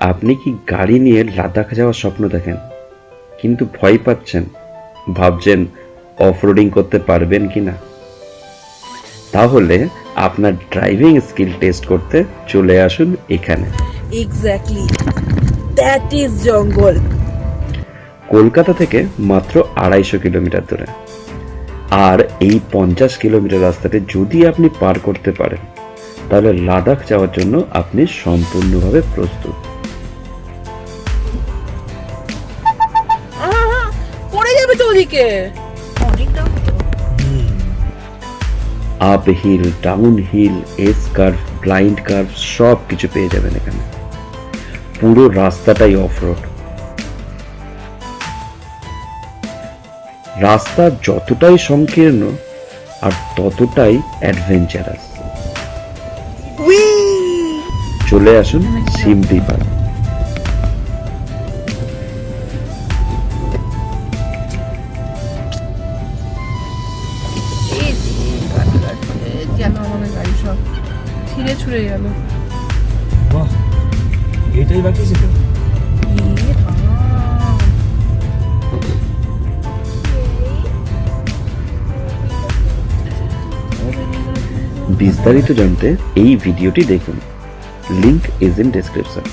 আপনি কি গাড়ি নিয়ে লাদাখ যাওয়ার স্বপ্ন দেখেন, কিন্তু ভয় পাচ্ছেন, ভাবছেন অফরোডিং করতে পারবেন কিনা? তাহলে আপনার ড্রাইভিং স্কিল টেস্ট করতে চলে আসুন এখানে। এক্স্যাক্টলি, দ্যাট ইজ জঙ্গল। কলকাতা থেকে মাত্র 250 কিলোমিটার দূরে, আর এই 50 কিলোমিটার রাস্তাতে যদি আপনি পার করতে পারেন, তাহলে লাদাখ যাওয়ার জন্য আপনি সম্পূর্ণভাবে প্রস্তুত। পড়ে যাবে তো ওদিকে। Up hill, down hill, S curve, blind curve সব কিছু পেয়ে যাবেন এখানে। পুরো রাস্তাটাই অফরোড। রাস্তা যতটাই সংকীর্ণ আর ততটাই অ্যাডভেঞ্চারাস। চলে আসুন সিমডিপাড়া। গেল আমাদের গাড়ি সব ছিঁড়ে ছুড়ে গেল। বাহ, এটাই বাকি ছিল। বিস্তারিত জানতে এই ভিডিওটি দেখুন, লিংক ইজ ইন ডেসক্রিপশন।